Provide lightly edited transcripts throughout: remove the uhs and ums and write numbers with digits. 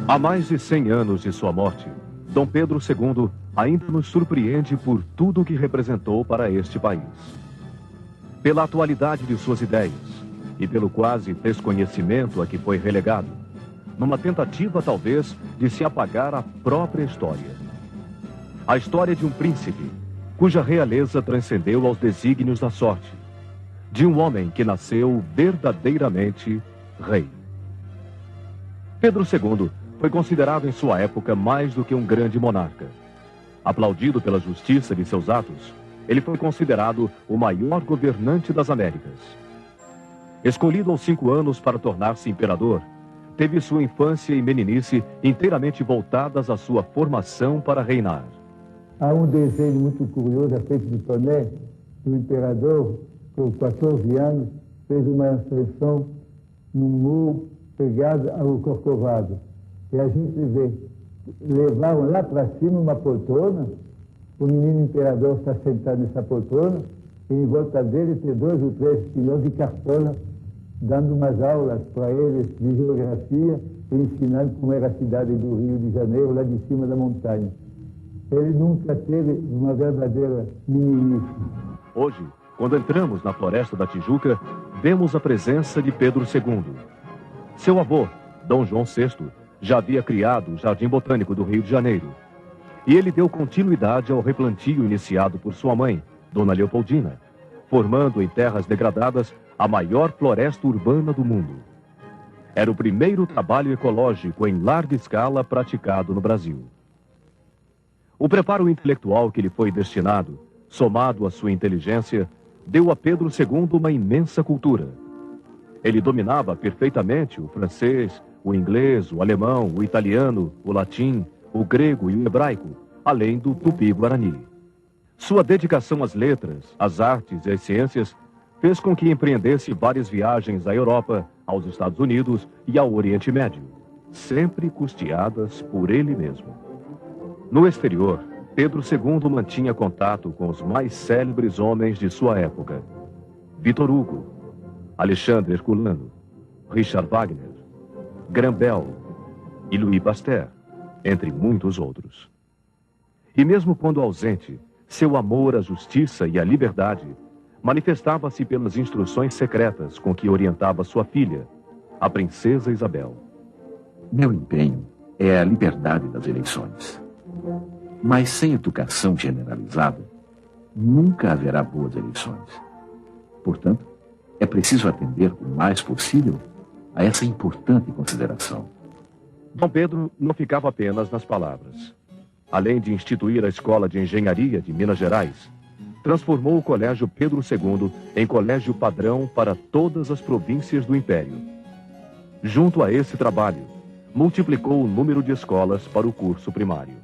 Há mais de 100 anos de sua morte, Dom Pedro II ainda nos surpreende por tudo o que representou para este país. Pela atualidade de suas ideias e pelo quase desconhecimento a que foi relegado, numa tentativa talvez de se apagar a própria história. A história de um príncipe cuja realeza transcendeu aos desígnios da sorte, de um homem que nasceu verdadeiramente rei. Pedro II foi considerado em sua época mais do que um grande monarca. Aplaudido pela justiça de seus atos, ele foi considerado o maior governante das Américas. Escolhido aos 5 anos para tornar-se imperador, teve sua infância e meninice inteiramente voltadas à sua formação para reinar. Há um desenho muito curioso a feito de Toné, do imperador, com 14 anos, fez uma ascensão num muro pegado ao Corcovado. E a gente vê, levaram lá para cima uma poltrona, o menino imperador está sentado nessa poltrona, e em volta dele tem 2 ou 3 senhores de cartola, dando umas aulas para eles de geografia e ensinando como era a cidade do Rio de Janeiro, lá de cima da montanha. Ele nunca teve uma verdadeira meninice. Hoje, quando entramos na Floresta da Tijuca, vemos a presença de Pedro II. Seu avô, Dom João VI, já havia criado o Jardim Botânico do Rio de Janeiro. E ele deu continuidade ao replantio iniciado por sua mãe, Dona Leopoldina, formando em terras degradadas a maior floresta urbana do mundo. Era o primeiro trabalho ecológico em larga escala praticado no Brasil. O preparo intelectual que lhe foi destinado, somado à sua inteligência, deu a Pedro II uma imensa cultura. Ele dominava perfeitamente o francês, o inglês, o alemão, o italiano, o latim, o grego e o hebraico, além do tupi-guarani. Sua dedicação às letras, às artes e às ciências fez com que empreendesse várias viagens à Europa, aos Estados Unidos e ao Oriente Médio, sempre custeadas por ele mesmo. No exterior, Pedro II mantinha contato com os mais célebres homens de sua época: Victor Hugo, Alexandre Herculano, Richard Wagner, Graham Bell e Louis Pasteur, entre muitos outros. E mesmo quando ausente, seu amor à justiça e à liberdade manifestava-se pelas instruções secretas com que orientava sua filha, a princesa Isabel. Meu empenho é a liberdade das eleições. Mas sem educação generalizada, nunca haverá boas eleições. Portanto, é preciso atender o mais possível a essa importante consideração. Dom Pedro não ficava apenas nas palavras. Além de instituir a Escola de Engenharia de Minas Gerais, transformou o Colégio Pedro II em colégio padrão para todas as províncias do Império. Junto a esse trabalho, multiplicou o número de escolas para o curso primário.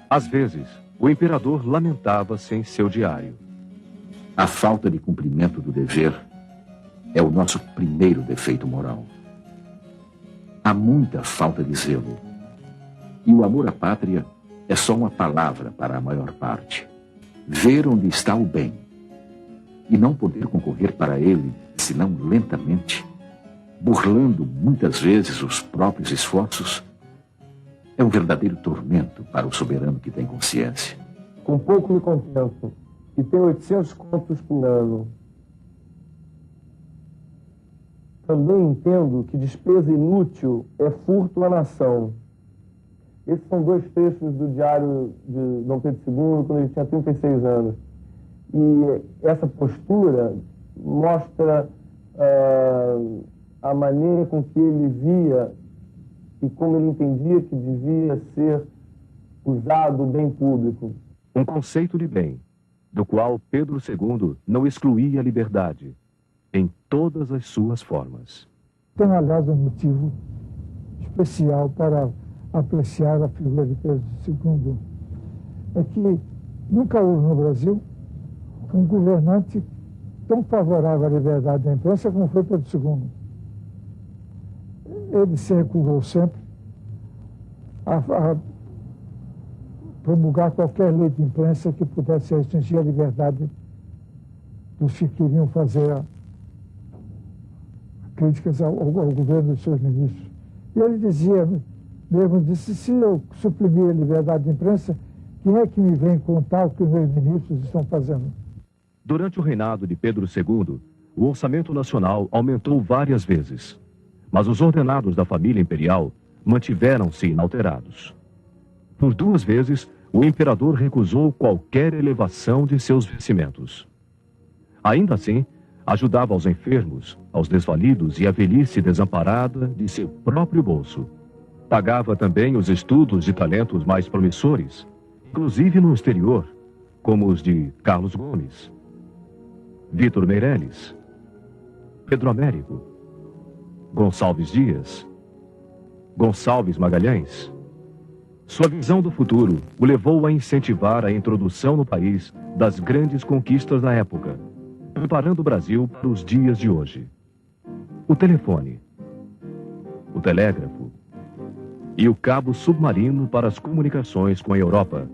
Às vezes, o imperador lamentava-se em seu diário. A falta de cumprimento do dever é o nosso primeiro defeito moral. Há muita falta de zelo. E o amor à pátria é só uma palavra para a maior parte. Ver onde está o bem e não poder concorrer para ele, senão lentamente, burlando muitas vezes os próprios esforços, é um verdadeiro tormento para o soberano que tem consciência. Com pouco me contento, e tenho 800 contos por ano. Também entendo que despesa inútil é furto à nação. Esses são 2 trechos do diário de Dom Pedro II, quando ele tinha 36 anos. E essa postura mostra a maneira com que ele via e como ele entendia que devia ser usado o bem público. Um conceito de bem, do qual Pedro II não excluía a liberdade, em todas as suas formas. Tem, aliás, um motivo especial para apreciar a figura de Pedro II. É que nunca houve no Brasil um governante tão favorável à liberdade da imprensa como foi Pedro II. Ele se recusou sempre a promulgar qualquer lei de imprensa que pudesse restringir a liberdade dos que queriam fazer críticas ao governo dos seus ministros. E ele dizia mesmo disse, se eu suprimir a liberdade de imprensa, quem é que me vem contar o que os meus ministros estão fazendo? Durante o reinado de Pedro II, o orçamento nacional aumentou várias vezes, mas os ordenados da família imperial mantiveram-se inalterados. Por 2 vezes, o imperador recusou qualquer elevação de seus vencimentos. Ainda assim, ajudava aos enfermos, aos desvalidos e à velhice desamparada de seu próprio bolso. Pagava também os estudos de talentos mais promissores, inclusive no exterior, como os de Carlos Gomes, Vitor Meirelles, Pedro Américo, Gonçalves Dias, Gonçalves Magalhães. Sua visão do futuro o levou a incentivar a introdução no país das grandes conquistas da época, preparando o Brasil para os dias de hoje. O telefone, o telégrafo e o cabo submarino para as comunicações com a Europa,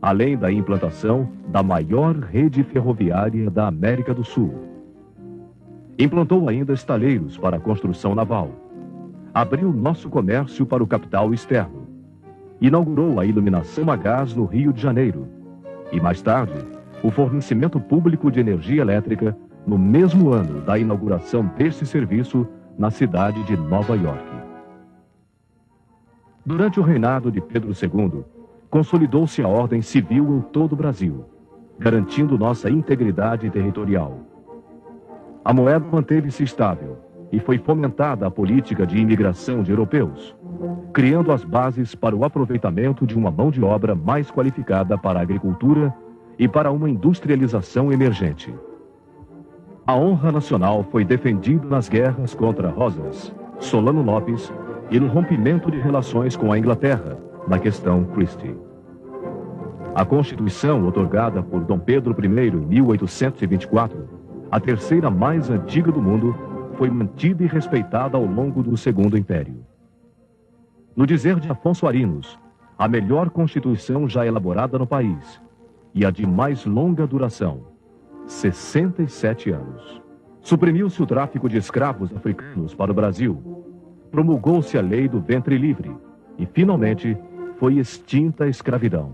além da implantação da maior rede ferroviária da América do Sul. Implantou ainda estaleiros para a construção naval. Abriu nosso comércio para o capital externo. Inaugurou a iluminação a gás no Rio de Janeiro. E mais tarde, o fornecimento público de energia elétrica no mesmo ano da inauguração deste serviço na cidade de Nova York. Durante o reinado de Pedro II, consolidou-se a ordem civil em todo o Brasil, garantindo nossa integridade territorial. A moeda manteve-se estável e foi fomentada a política de imigração de europeus, criando as bases para o aproveitamento de uma mão de obra mais qualificada para a agricultura e para uma industrialização emergente. A honra nacional foi defendida nas guerras contra Rosas, Solano Lopes e no rompimento de relações com a Inglaterra, na questão Christie. A Constituição, outorgada por Dom Pedro I em 1824, a terceira mais antiga do mundo, foi mantida e respeitada ao longo do Segundo Império. No dizer de Afonso Arinos, a melhor Constituição já elaborada no país e a de mais longa duração, 67 anos. Suprimiu-se o tráfico de escravos africanos para o Brasil, promulgou-se a lei do ventre livre e, finalmente, foi extinta a escravidão.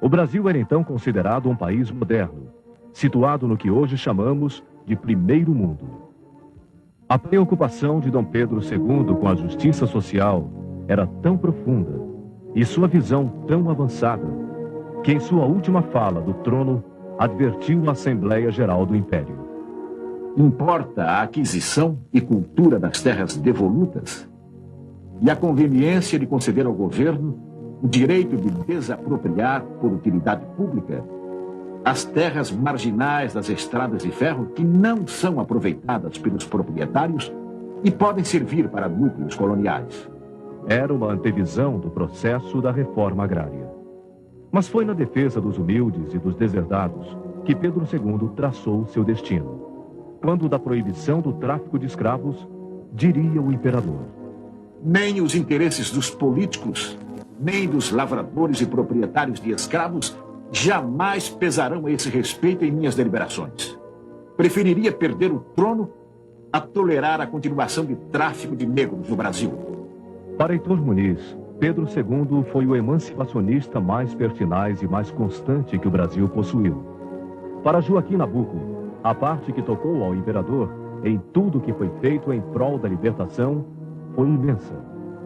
O Brasil era então considerado um país moderno, situado no que hoje chamamos de primeiro mundo. A preocupação de Dom Pedro II com a justiça social era tão profunda e sua visão tão avançada que em sua última fala do trono advertiu a Assembleia Geral do Império. Importa a aquisição e cultura das terras devolutas e a conveniência de conceder ao governo o direito de desapropriar por utilidade pública as terras marginais das estradas de ferro que não são aproveitadas pelos proprietários e podem servir para núcleos coloniais. Era uma antevisão do processo da reforma agrária. Mas foi na defesa dos humildes e dos deserdados que Pedro II traçou seu destino, quando da proibição do tráfico de escravos, diria o imperador: nem os interesses dos políticos, nem dos lavradores e proprietários de escravos jamais pesarão a esse respeito em minhas deliberações. Preferiria perder o trono a tolerar a continuação de tráfico de negros no Brasil. Para Heitor Muniz, Pedro II foi o emancipacionista mais pertinaz e mais constante que o Brasil possuiu. Para Joaquim Nabuco, a parte que tocou ao imperador em tudo que foi feito em prol da libertação foi imensa,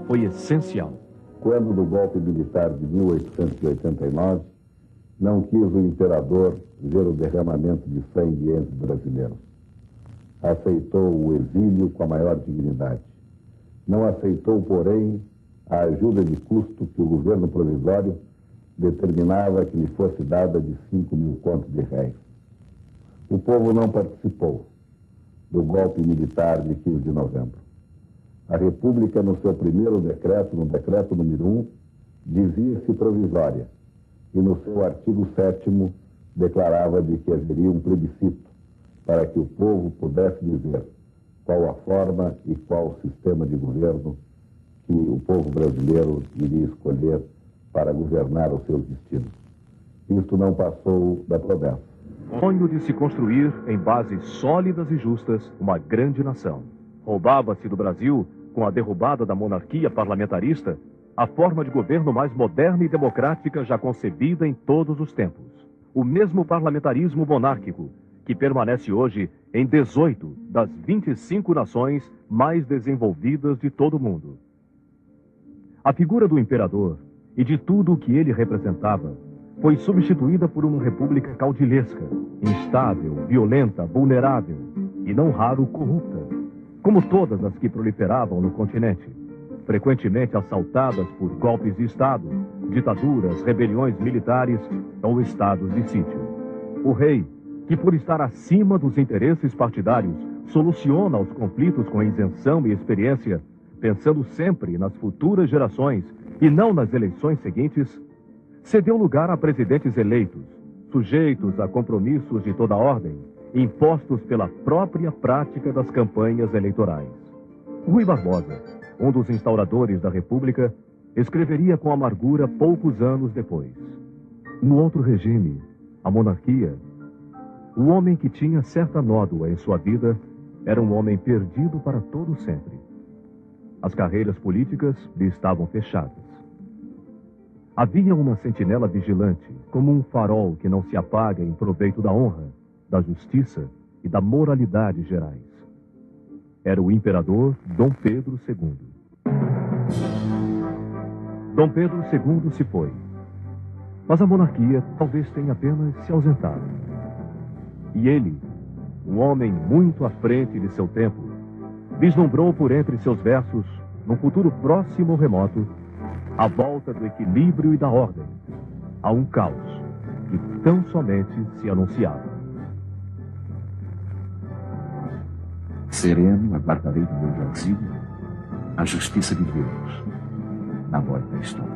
foi essencial. Quando do golpe militar de 1889, não quis o imperador ver o derramamento de sangue entre brasileiros. Aceitou o exílio com a maior dignidade. Não aceitou, porém, a ajuda de custo que o governo provisório determinava que lhe fosse dada de 5.000 contos de réis. O povo não participou do golpe militar de 15 de novembro. A República, no seu primeiro decreto, no decreto número 1, dizia-se provisória, e no seu artigo 7º declarava de que haveria um plebiscito para que o povo pudesse dizer qual a forma e qual o sistema de governo que o povo brasileiro iria escolher para governar os seus destinos. Isto não passou da promessa. Sonho de se construir, em bases sólidas e justas, uma grande nação. Roubava-se do Brasil com a derrubada da monarquia parlamentarista, a forma de governo mais moderna e democrática já concebida em todos os tempos. O mesmo parlamentarismo monárquico que permanece hoje em 18 das 25 nações mais desenvolvidas de todo o mundo. A figura do imperador e de tudo o que ele representava foi substituída por uma república caudilhesca, instável, violenta, vulnerável e, não raro, corrupta, como todas as que proliferavam no continente, frequentemente assaltadas por golpes de Estado, ditaduras, rebeliões militares ou estados de sítio. O rei, que por estar acima dos interesses partidários, soluciona os conflitos com isenção e experiência, pensando sempre nas futuras gerações e não nas eleições seguintes, cedeu lugar a presidentes eleitos, sujeitos a compromissos de toda ordem, impostos pela própria prática das campanhas eleitorais. Rui Barbosa, um dos instauradores da República, escreveria com amargura poucos anos depois. No outro regime, a monarquia, o homem que tinha certa nódoa em sua vida era um homem perdido para todo sempre. As carreiras políticas lhe estavam fechadas. Havia uma sentinela vigilante, como um farol que não se apaga em proveito da honra, da justiça e da moralidade gerais. Era o imperador Dom Pedro II. Dom Pedro II se foi, mas a monarquia talvez tenha apenas se ausentado. E ele, um homem muito à frente de seu tempo, vislumbrou por entre seus versos, num futuro próximo ou remoto, a volta do equilíbrio e da ordem, a um caos que tão somente se anunciava. Sereno, aguardarei no meu jazigo a justiça de Deus na voz da história.